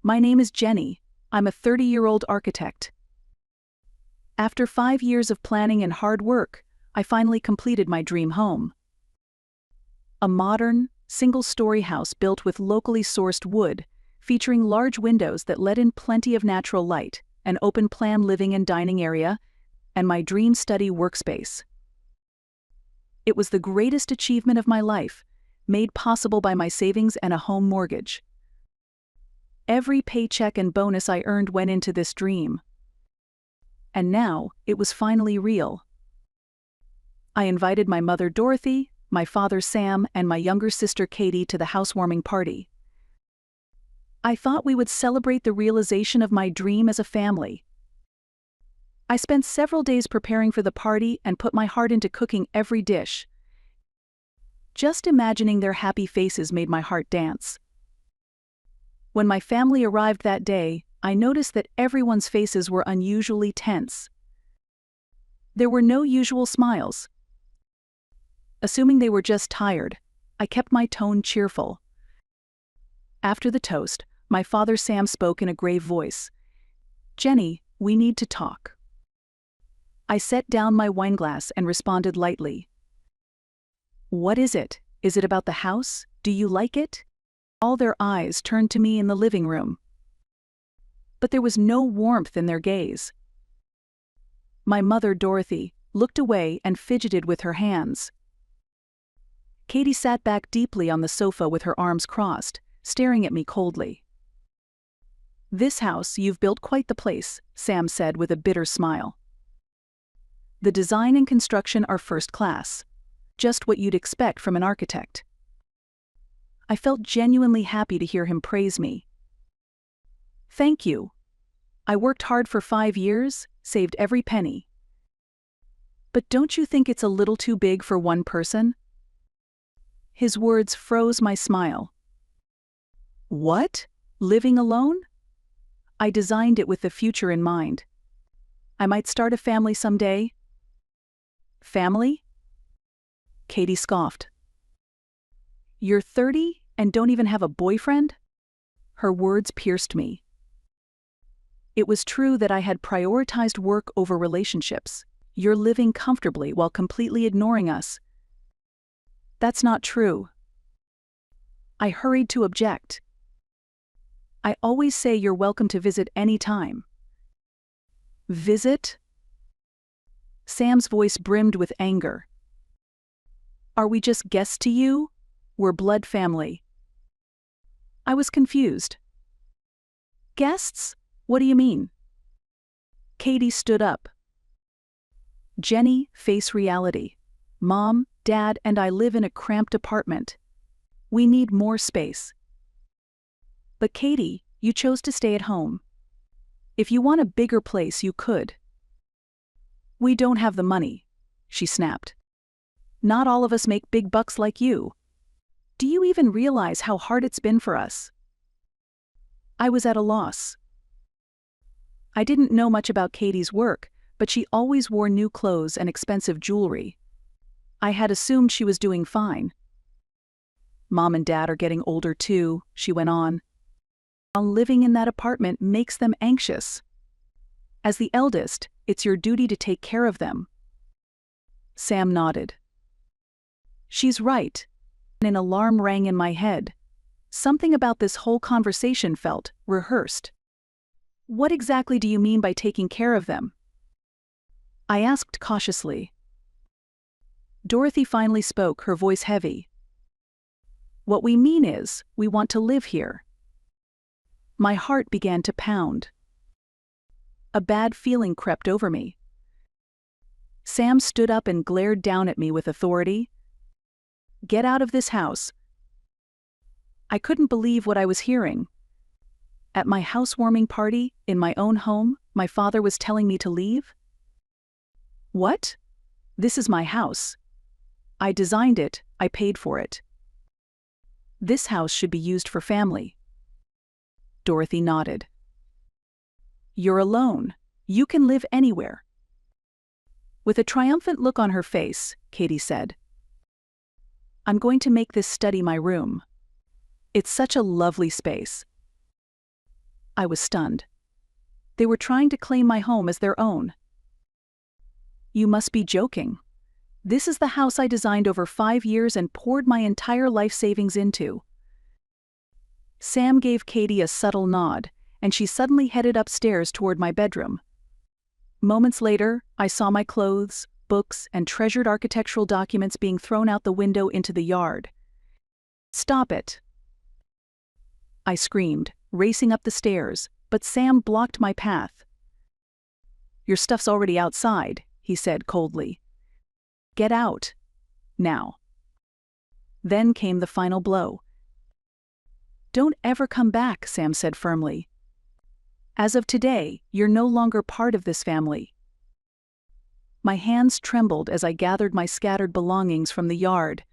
My name is Jenny. I'm a 30-year-old architect. After 5 years of planning and hard work, I finally completed my dream home. A modern, single-story house built with locally sourced wood, featuring large windows that let in plenty of natural light, an open-plan living and dining area, and my dream study workspace. It was the greatest achievement of my life, made possible by my savings and a home mortgage. Every paycheck and bonus I earned went into this dream. And now, it was finally real. I invited my mother Dorothy, my father Sam, and my younger sister Katie to the housewarming party. I thought we would celebrate the realization of my dream as a family. I spent several days preparing for the party and put my heart into cooking every dish. Just imagining their happy faces made my heart dance. When my family arrived that day, I noticed that everyone's faces were unusually tense. There were no usual smiles. Assuming they were just tired, I kept my tone cheerful. After the toast, my father Sam spoke in a grave voice. "Jenny, we need to talk." I set down my wineglass and responded lightly. "What is it? Is it about the house? Do you like it?" All their eyes turned to me in the living room. But there was no warmth in their gaze. My mother, Dorothy, looked away and fidgeted with her hands. Katie sat back deeply on the sofa with her arms crossed, staring at me coldly. "This house, you've built quite the place," Sam said with a bitter smile. "The design and construction are first class. Just what you'd expect from an architect." I felt genuinely happy to hear him praise me. "Thank you. I worked hard for 5 years, saved every penny. But don't you think it's a little too big for one person?" His words froze my smile. "What? Living alone?" "I designed it with the future in mind. I might start a family someday." "Family?" Katie scoffed. "You're 30 and don't even have a boyfriend?" Her words pierced me. It was true that I had prioritized work over relationships. "You're living comfortably while completely ignoring us." "That's not true." I hurried to object. "I always say you're welcome to visit any time." "Visit?" Sam's voice brimmed with anger. "Are we just guests to you? We're blood family." I was confused. "Guests? What do you mean?" Katie stood up. "Jenny, face reality. Mom, Dad, and I live in a cramped apartment. We need more space." "But Katie, you chose to stay at home. If you want a bigger place, you could." "We don't have the money," she snapped. "Not all of us make big bucks like you. Do you even realize how hard it's been for us?" I was at a loss. I didn't know much about Katie's work, but she always wore new clothes and expensive jewelry. I had assumed she was doing fine. "Mom and Dad are getting older too," she went on. "Living in that apartment makes them anxious. As the eldest, it's your duty to take care of them." Sam nodded. "She's right." An alarm rang in my head. Something about this whole conversation felt rehearsed. "What exactly do you mean by taking care of them?" I asked cautiously. Dorothy finally spoke, her voice heavy. "What we mean is, we want to live here." My heart began to pound. A bad feeling crept over me. Sam stood up and glared down at me with authority. "Get out of this house." I couldn't believe what I was hearing. At my housewarming party, in my own home, my father was telling me to leave? What? This is my house. I designed it, I paid for it. This house should be used for family. Dorothy nodded. "You're alone. You can live anywhere." With a triumphant look on her face, Katie said, "I'm going to make this study my room. It's such a lovely space." I was stunned. They were trying to claim my home as their own. You must be joking. This is the house I designed over 5 years and poured my entire life savings into. Sam gave Katie a subtle nod, and she suddenly headed upstairs toward my bedroom. Moments later, I saw my clothes, books, and treasured architectural documents being thrown out the window into the yard. "Stop it!" I screamed, racing up the stairs, but Sam blocked my path. "Your stuff's already outside," he said coldly. "Get out. Now." Then came the final blow. "Don't ever come back," Sam said firmly. "As of today, you're no longer part of this family." My hands trembled as I gathered my scattered belongings from the yard.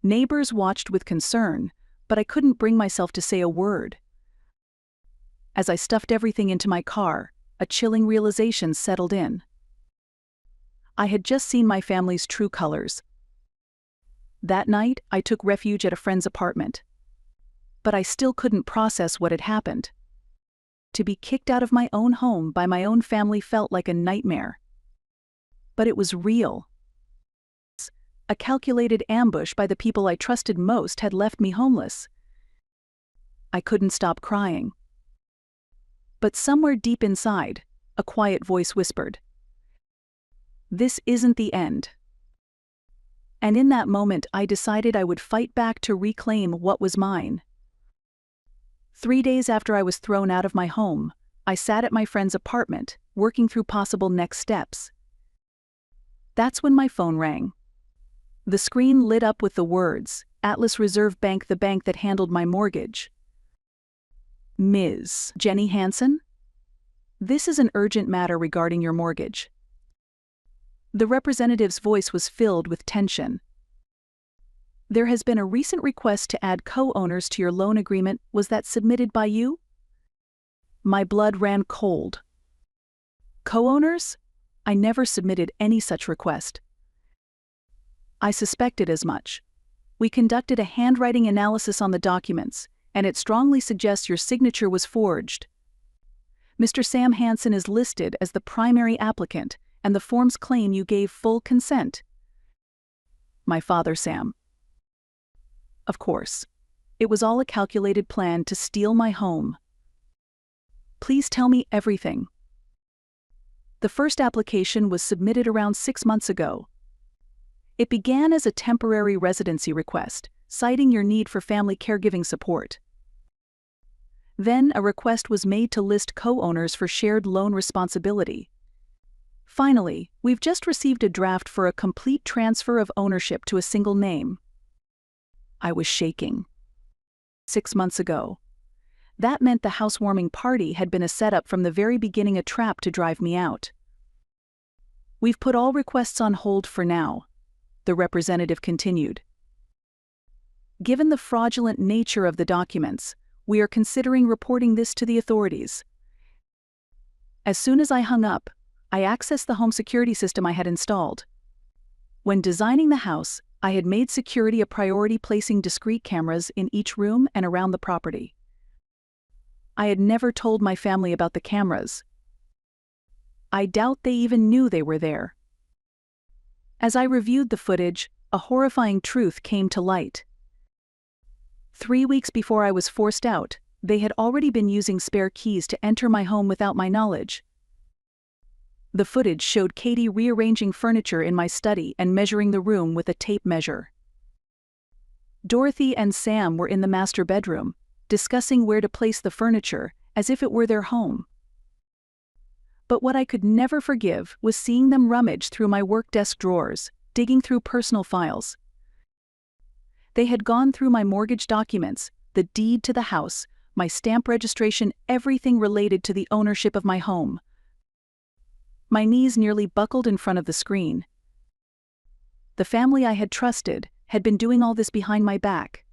Neighbors watched with concern, but I couldn't bring myself to say a word. As I stuffed everything into my car, a chilling realization settled in. I had just seen my family's true colors. That night, I took refuge at a friend's apartment. But I still couldn't process what had happened. To be kicked out of my own home by my own family felt like a nightmare. But it was real. A calculated ambush by the people I trusted most had left me homeless. I couldn't stop crying. But somewhere deep inside, a quiet voice whispered, "This isn't the end." And in that moment, I decided I would fight back to reclaim what was mine. 3 days after I was thrown out of my home, I sat at my friend's apartment, working through possible next steps. That's when my phone rang. The screen lit up with the words, "Atlas Reserve Bank, the bank that handled my mortgage." "Ms. Jenny Hansen? This is an urgent matter regarding your mortgage." The representative's voice was filled with tension. "There has been a recent request to add co-owners to your loan agreement. Was that submitted by you?" My blood ran cold. Co-owners? I never submitted any such request. I suspected as much. We conducted a handwriting analysis on the documents, and it strongly suggests your signature was forged. Mr. Sam Hansen is listed as the primary applicant, and the forms claim you gave full consent. My father, Sam. Of course. It was all a calculated plan to steal my home. Please tell me everything. The first application was submitted around 6 months ago. It began as a temporary residency request, citing your need for family caregiving support. Then a request was made to list co-owners for shared loan responsibility. Finally, we've just received a draft for a complete transfer of ownership to a single name. I was shaking. 6 months ago. That meant the housewarming party had been a setup from the very beginning, a trap to drive me out. We've put all requests on hold for now, the representative continued. Given the fraudulent nature of the documents, we are considering reporting this to the authorities. As soon as I hung up, I accessed the home security system I had installed. When designing the house, I had made security a priority, placing discrete cameras in each room and around the property. I had never told my family about the cameras. I doubt they even knew they were there. As I reviewed the footage, a horrifying truth came to light. 3 weeks before I was forced out, they had already been using spare keys to enter my home without my knowledge. The footage showed Katie rearranging furniture in my study and measuring the room with a tape measure. Dorothy and Sam were in the master bedroom, discussing where to place the furniture, as if it were their home. But what I could never forgive was seeing them rummage through my work desk drawers, digging through personal files. They had gone through my mortgage documents, the deed to the house, my stamp registration, everything related to the ownership of my home. My knees nearly buckled in front of the screen. The family I had trusted had been doing all this behind my back.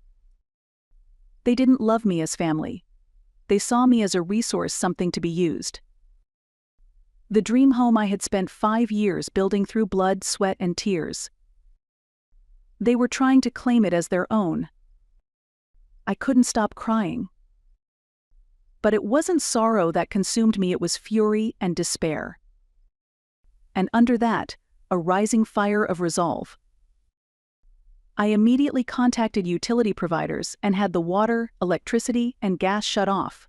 They didn't love me as family. They saw me as a resource, something to be used. The dream home I had spent 5 years building through blood, sweat, and tears. They were trying to claim it as their own. I couldn't stop crying. But it wasn't sorrow that consumed me, it was fury and despair. And under that, a rising fire of resolve. I immediately contacted utility providers and had the water, electricity, and gas shut off.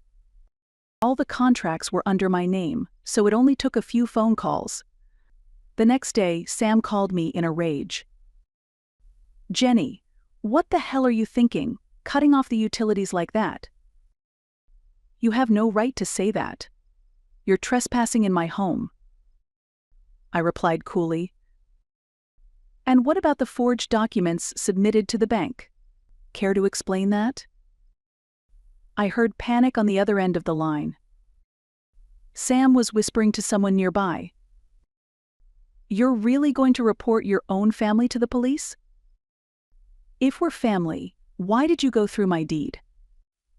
All the contracts were under my name, so it only took a few phone calls. The next day, Sam called me in a rage. "Jenny, what the hell are you thinking, cutting off the utilities like that? You have no right to say that. You're trespassing in my home." I replied coolly. "And what about the forged documents submitted to the bank? Care to explain that?" I heard panic on the other end of the line. Sam was whispering to someone nearby. "You're really going to report your own family to the police? If we're family, why did you go through my deed?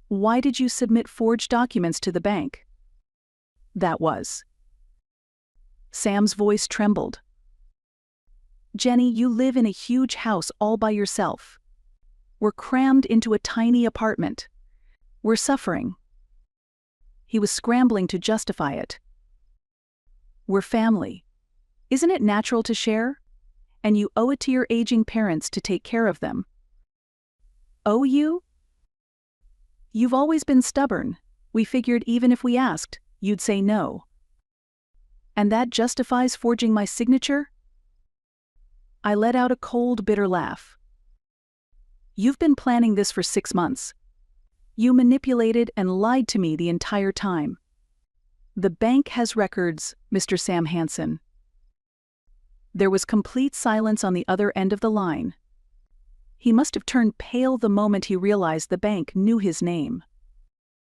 Why did you submit forged documents to the bank?" That was. Sam's voice trembled. "Jenny, you live in a huge house all by yourself. We're crammed into a tiny apartment. We're suffering." He was scrambling to justify it. "We're family. Isn't it natural to share? And you owe it to your aging parents to take care of them." "Owe you? You've always been stubborn. We figured even if we asked, you'd say no. And that justifies forging my signature?" I let out a cold, bitter laugh. "You've been planning this for 6 months. You manipulated and lied to me the entire time. The bank has records, Mr. Sam Hansen." There was complete silence on the other end of the line. He must have turned pale the moment he realized the bank knew his name.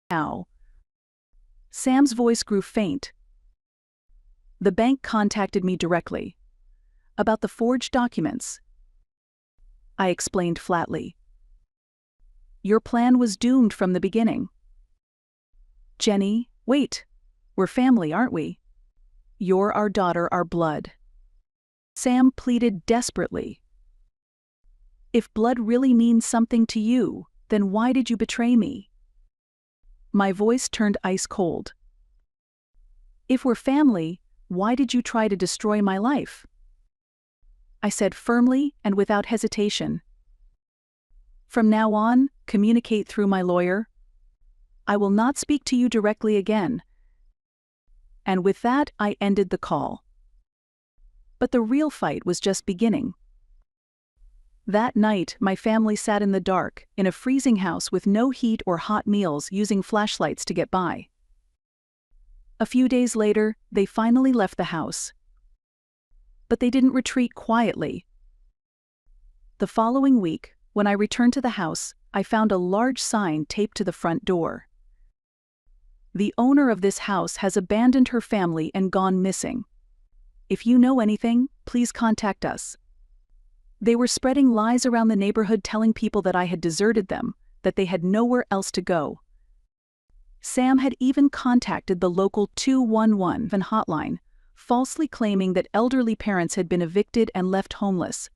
"Now." Sam's voice grew faint. "The bank contacted me directly. About the forged documents." I explained flatly. "Your plan was doomed from the beginning." "Jenny, wait. We're family, aren't we? You're our daughter, our blood." Sam pleaded desperately. "If blood really means something to you, then why did you betray me?" My voice turned ice cold. "If we're family, why did you try to destroy my life?" I said firmly and without hesitation. "From now on, communicate through my lawyer. I will not speak to you directly again." And with that, I ended the call. But the real fight was just beginning. That night, my family sat in the dark, in a freezing house with no heat or hot meals, using flashlights to get by. A few days later, they finally left the house. But they didn't retreat quietly. The following week, when I returned to the house, I found a large sign taped to the front door. "The owner of this house has abandoned her family and gone missing. If you know anything, please contact us." They were spreading lies around the neighborhood, telling people that I had deserted them, that they had nowhere else to go. Sam had even contacted the local 211 hotline, falsely claiming that elderly parents had been evicted and left homeless.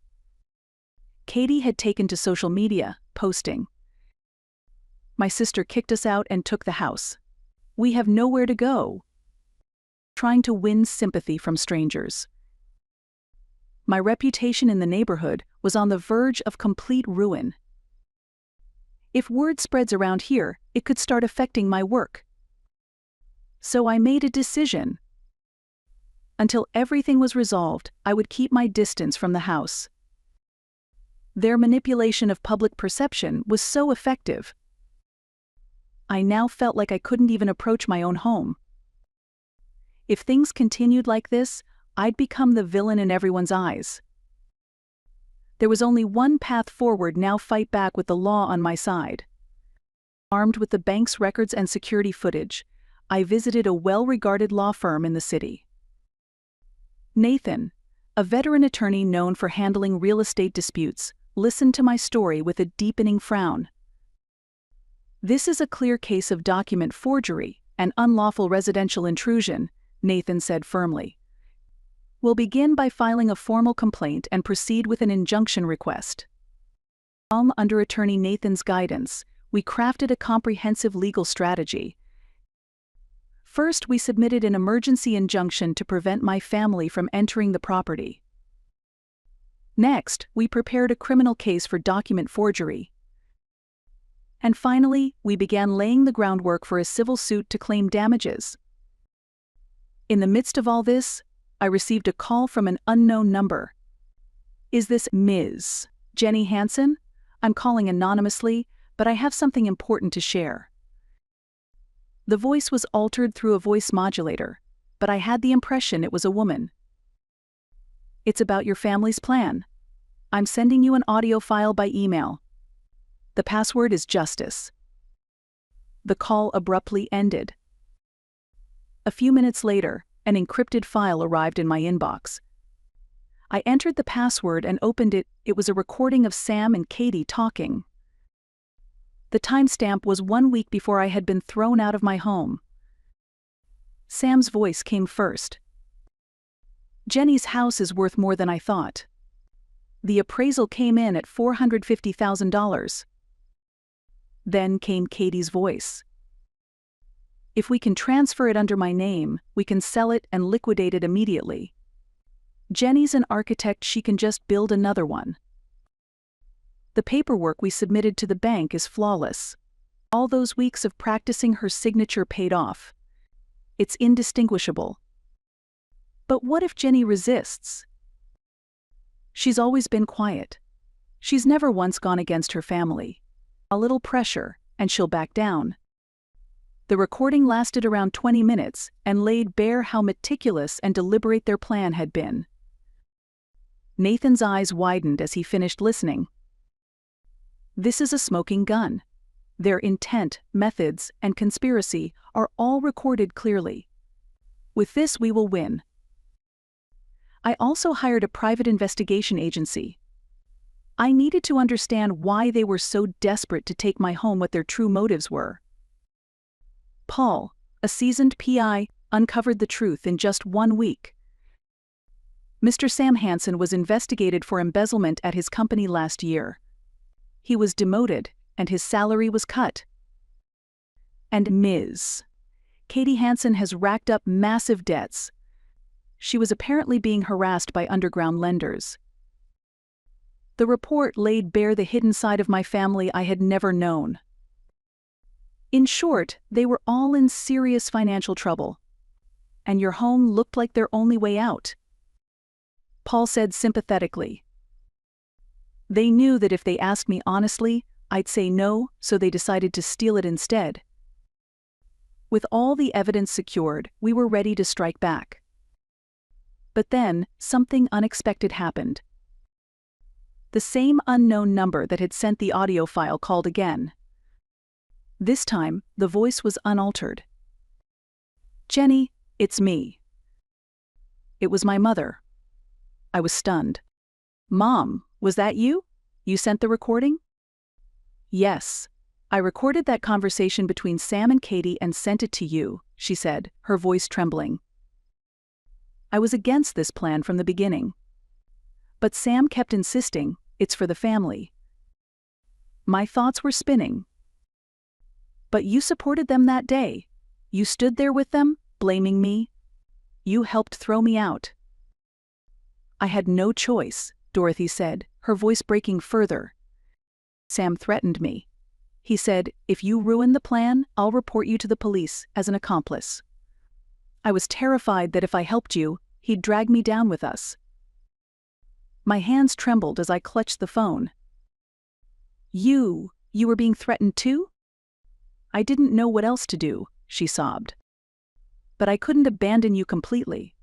Katie had taken to social media, posting, "My sister kicked us out and took the house. We have nowhere to go," trying to win sympathy from strangers. My reputation in the neighborhood was on the verge of complete ruin. If word spreads around here, it could start affecting my work. So I made a decision. Until everything was resolved, I would keep my distance from the house. Their manipulation of public perception was so effective. I now felt like I couldn't even approach my own home. If things continued like this, I'd become the villain in everyone's eyes. There was only one path forward now: fight back with the law on my side. Armed with the bank's records and security footage, I visited a well-regarded law firm in the city. Nathan, a veteran attorney known for handling real estate disputes, listened to my story with a deepening frown. "This is a clear case of document forgery and unlawful residential intrusion," Nathan said firmly. "We'll begin by filing a formal complaint and proceed with an injunction request." Under attorney Nathan's guidance, we crafted a comprehensive legal strategy. First, we submitted an emergency injunction to prevent my family from entering the property. Next, we prepared a criminal case for document forgery. And finally, we began laying the groundwork for a civil suit to claim damages. In the midst of all this, I received a call from an unknown number. "Is this Ms. Jenny Hansen? I'm calling anonymously, but I have something important to share." The voice was altered through a voice modulator, but I had the impression it was a woman. "It's about your family's plan. I'm sending you an audio file by email. The password is Justice." The call abruptly ended. A few minutes later, an encrypted file arrived in my inbox. I entered the password and opened it. It was a recording of Sam and Katie talking. The timestamp was 1 week before I had been thrown out of my home. Sam's voice came first. "Jenny's house is worth more than I thought. The appraisal came in at $450,000. Then came Katie's voice. "If we can transfer it under my name, we can sell it and liquidate it immediately. Jenny's an architect, she can just build another one. The paperwork we submitted to the bank is flawless. All those weeks of practicing her signature paid off. It's indistinguishable. But what if Jenny resists? She's always been quiet. She's never once gone against her family. A little pressure, and she'll back down." The recording lasted around 20 minutes and laid bare how meticulous and deliberate their plan had been. Nathan's eyes widened as he finished listening. This is a smoking gun. Their intent, methods, and conspiracy are all recorded clearly. With this, we will win. I also hired a private investigation agency. I needed to understand why they were so desperate to take my home, what their true motives were. Paul, a seasoned PI, uncovered the truth in just 1 week. Mr. Sam Hansen was investigated for embezzlement at his company last year. He was demoted, and his salary was cut. And Ms. Katie Hansen has racked up massive debts. She was apparently being harassed by underground lenders. The report laid bare the hidden side of my family I had never known. In short, they were all in serious financial trouble. And your home looked like their only way out. Paul said sympathetically. They knew that if they asked me honestly, I'd say no, so they decided to steal it instead. With all the evidence secured, we were ready to strike back. But then, something unexpected happened. The same unknown number that had sent the audio file called again. This time, the voice was unaltered. "Jenny, it's me." It was my mother. I was stunned. "Mom, was that you? You sent the recording?" "Yes. I recorded that conversation between Sam and Katie and sent it to you," she said, her voice trembling. I was against this plan from the beginning. But Sam kept insisting, "It's for the family." My thoughts were spinning. "But you supported them that day. You stood there with them, blaming me. You helped throw me out." "I had no choice," Dorothy said, her voice breaking further. "Sam threatened me. He said, if you ruin the plan, I'll report you to the police as an accomplice. I was terrified that if I helped you, he'd drag me down with us." My hands trembled as I clutched the phone. You were being threatened too?" "I didn't know what else to do," she sobbed. "But I couldn't abandon you completely.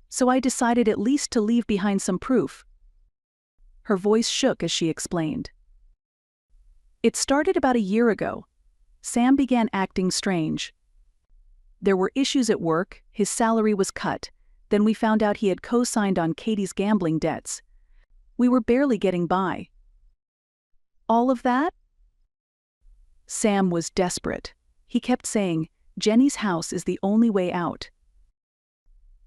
So I decided at least to leave behind some proof." Her voice shook as she explained. "It started about a year ago. Sam began acting strange. There were issues at work, his salary was cut, then we found out he had co-signed on Katie's gambling debts. We were barely getting by." "All of that?" Sam was desperate. He kept saying, "Jenny's house is the only way out."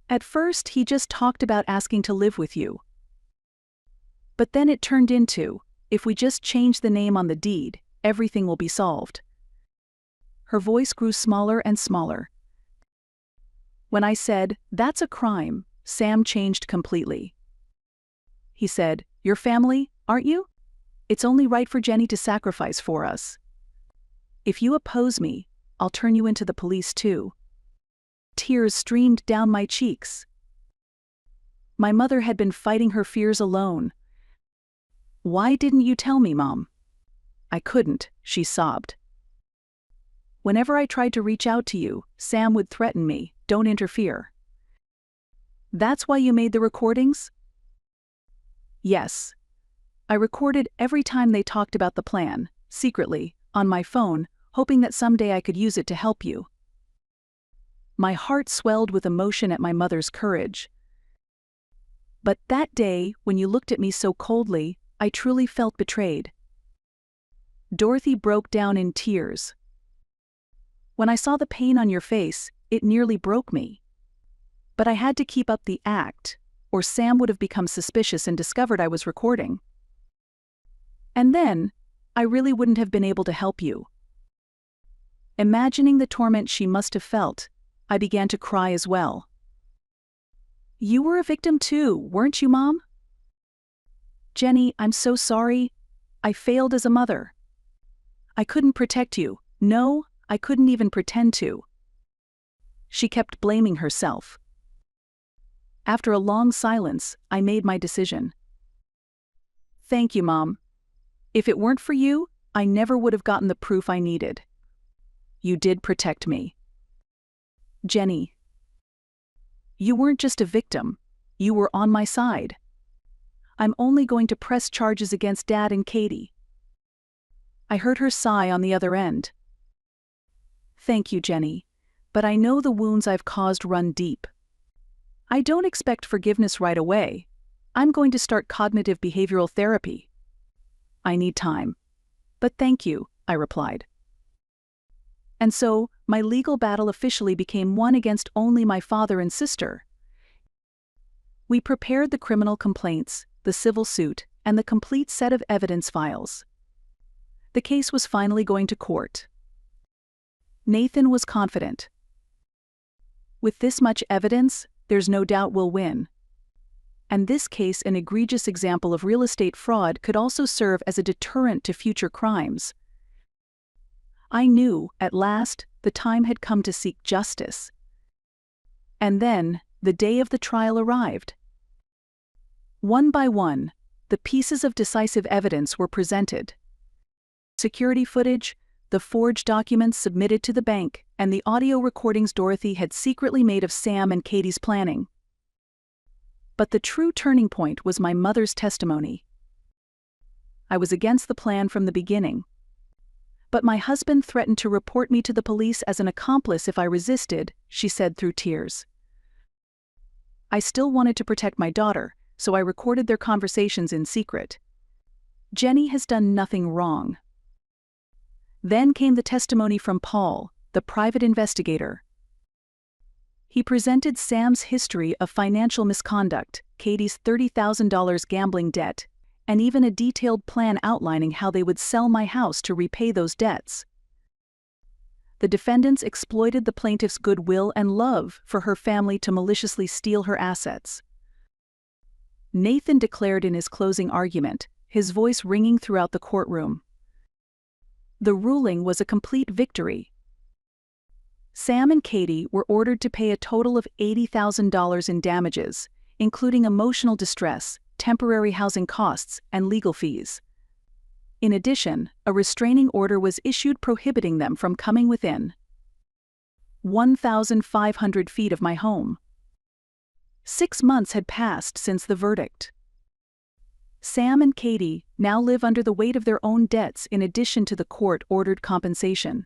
At first, he just talked about asking to live with you. But then it turned into, if we just change the name on the deed, everything will be solved. Her voice grew smaller and smaller. When I said, "That's a crime," Sam changed completely. He said, "Your family, aren't you? It's only right for Jenny to sacrifice for us. If you oppose me, I'll turn you into the police too." Tears streamed down my cheeks. My mother had been fighting her fears alone. "Why didn't you tell me, Mom?" "I couldn't," she sobbed. "Whenever I tried to reach out to you, Sam would threaten me, 'Don't interfere.'" "That's why you made the recordings?" "Yes. I recorded every time they talked about the plan, secretly, on my phone, hoping that someday I could use it to help you." My heart swelled with emotion at my mother's courage. "But that day, when you looked at me so coldly, I truly felt betrayed." Dorothy broke down in tears. "When I saw the pain on your face, it nearly broke me. But I had to keep up the act, or Sam would have become suspicious and discovered I was recording. And then, I really wouldn't have been able to help you." Imagining the torment she must have felt, I began to cry as well. "You were a victim too, weren't you, Mom?" "Jenny, I'm so sorry. I failed as a mother. I couldn't protect you. No, I couldn't even pretend to." She kept blaming herself. After a long silence, I made my decision. "Thank you, Mom. If it weren't for you, I never would have gotten the proof I needed. You did protect me." "Jenny, you weren't just a victim, you were on my side. I'm only going to press charges against Dad and Katie." I heard her sigh on the other end. "Thank you, Jenny, but I know the wounds I've caused run deep. I don't expect forgiveness right away. I'm going to start cognitive behavioral therapy. I need time. But thank you," I replied. And so, my legal battle officially became one against only my father and sister. We prepared the criminal complaints, the civil suit, and the complete set of evidence files. The case was finally going to court. Nathan was confident. "With this much evidence, there's no doubt we'll win." And this case, an egregious example of real estate fraud, could also serve as a deterrent to future crimes. I knew, at last, the time had come to seek justice. And then, the day of the trial arrived. One by one, the pieces of decisive evidence were presented. Security footage, the forged documents submitted to the bank, and the audio recordings Dorothy had secretly made of Sam and Katie's planning. But the true turning point was my mother's testimony. "I was against the plan from the beginning. But my husband threatened to report me to the police as an accomplice if I resisted," she said through tears. "I still wanted to protect my daughter, so I recorded their conversations in secret. Jenny has done nothing wrong." Then came the testimony from Paul, the private investigator. He presented Sam's history of financial misconduct, Katie's $30,000 gambling debt, and even a detailed plan outlining how they would sell my house to repay those debts. The defendants exploited the plaintiff's goodwill and love for her family to maliciously steal her assets. Nathan declared in his closing argument, his voice ringing throughout the courtroom. The ruling was a complete victory. Sam and Katie were ordered to pay a total of $80,000 in damages, including emotional distress, temporary housing costs, and legal fees. In addition, a restraining order was issued prohibiting them from coming within 1,500 feet of my home. 6 months had passed since the verdict. Sam and Katie now live under the weight of their own debts in addition to the court-ordered compensation.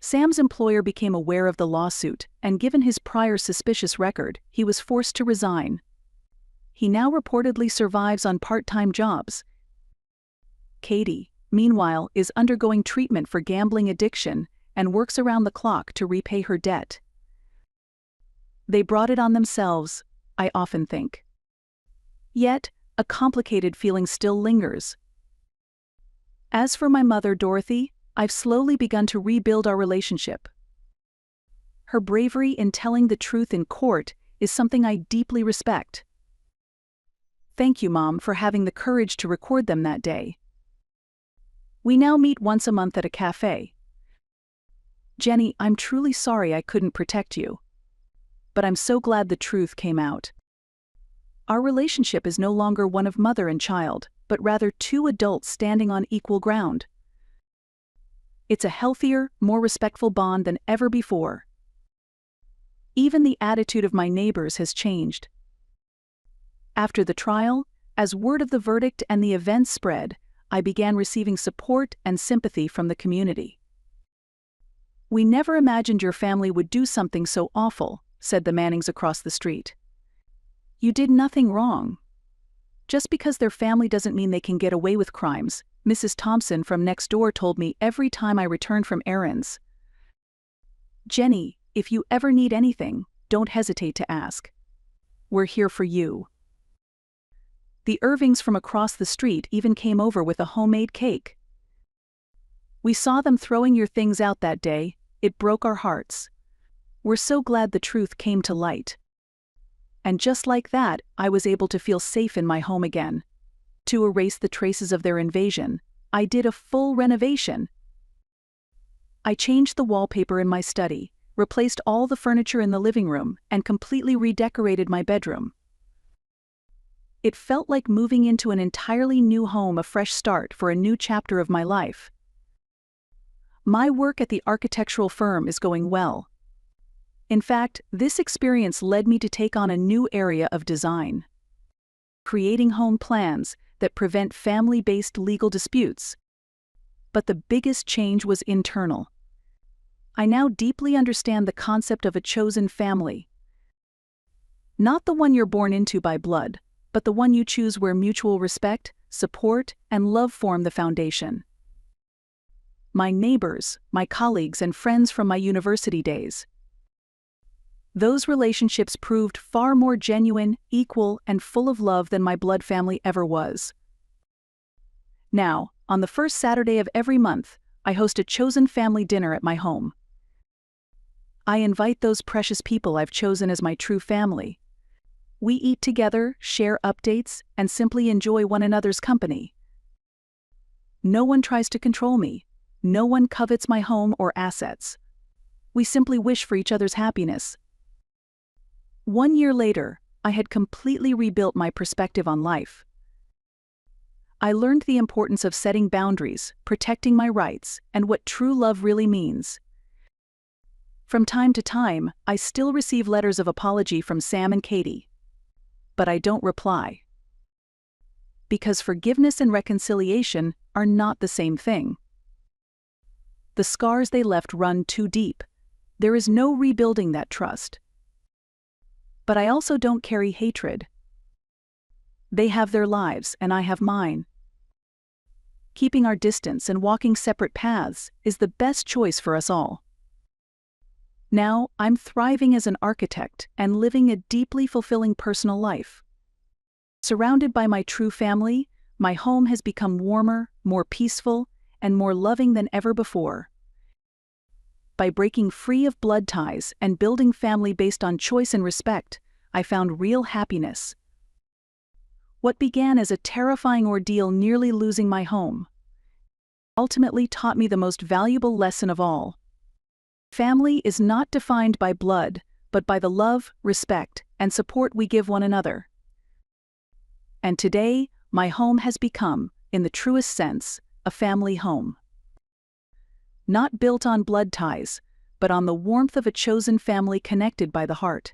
Sam's employer became aware of the lawsuit, and given his prior suspicious record, he was forced to resign. He now reportedly survives on part-time jobs. Katie, meanwhile, is undergoing treatment for gambling addiction and works around the clock to repay her debt. They brought it on themselves, I often think. Yet, a complicated feeling still lingers. As for my mother, Dorothy, I've slowly begun to rebuild our relationship. Her bravery in telling the truth in court is something I deeply respect. Thank you, Mom, for having the courage to record them that day. We now meet once a month at a cafe. Jenny, I'm truly sorry I couldn't protect you. But I'm so glad the truth came out. Our relationship is no longer one of mother and child, but rather two adults standing on equal ground. It's a healthier, more respectful bond than ever before. Even the attitude of my neighbors has changed. After the trial, as word of the verdict and the events spread, I began receiving support and sympathy from the community. We never imagined your family would do something so awful, said the Mannings across the street. You did nothing wrong. Just because their family doesn't mean they can get away with crimes, Mrs. Thompson from next door told me every time I returned from errands. Jenny, if you ever need anything, don't hesitate to ask. We're here for you. The Irvings from across the street even came over with a homemade cake. We saw them throwing your things out that day. It broke our hearts. We're so glad the truth came to light. And just like that, I was able to feel safe in my home again. To erase the traces of their invasion, I did a full renovation. I changed the wallpaper in my study, replaced all the furniture in the living room, and completely redecorated my bedroom. It felt like moving into an entirely new home, a fresh start for a new chapter of my life. My work at the architectural firm is going well. In fact, this experience led me to take on a new area of design. Creating home plans that prevent family-based legal disputes. But the biggest change was internal. I now deeply understand the concept of a chosen family. Not the one you're born into by blood, but the one you choose where mutual respect, support, and love form the foundation. My neighbors, my colleagues, and friends from my university days. Those relationships proved far more genuine, equal, and full of love than my blood family ever was. Now, on the first Saturday of every month, I host a chosen family dinner at my home. I invite those precious people I've chosen as my true family. We eat together, share updates, and simply enjoy one another's company. No one tries to control me. No one covets my home or assets. We simply wish for each other's happiness. 1 year later, I had completely rebuilt my perspective on life. I learned the importance of setting boundaries, protecting my rights, and what true love really means. From time to time, I still receive letters of apology from Sam and Katie. But I don't reply. Because forgiveness and reconciliation are not the same thing. The scars they left run too deep. There is no rebuilding that trust. But I also don't carry hatred. They have their lives and I have mine. Keeping our distance and walking separate paths is the best choice for us all. Now, I'm thriving as an architect and living a deeply fulfilling personal life. Surrounded by my true family, my home has become warmer, more peaceful, and more loving than ever before. By breaking free of blood ties and building family based on choice and respect, I found real happiness. What began as a terrifying ordeal, nearly losing my home, ultimately taught me the most valuable lesson of all. Family is not defined by blood, but by the love, respect, and support we give one another. And today, my home has become, in the truest sense, a family home. Not built on blood ties, but on the warmth of a chosen family connected by the heart.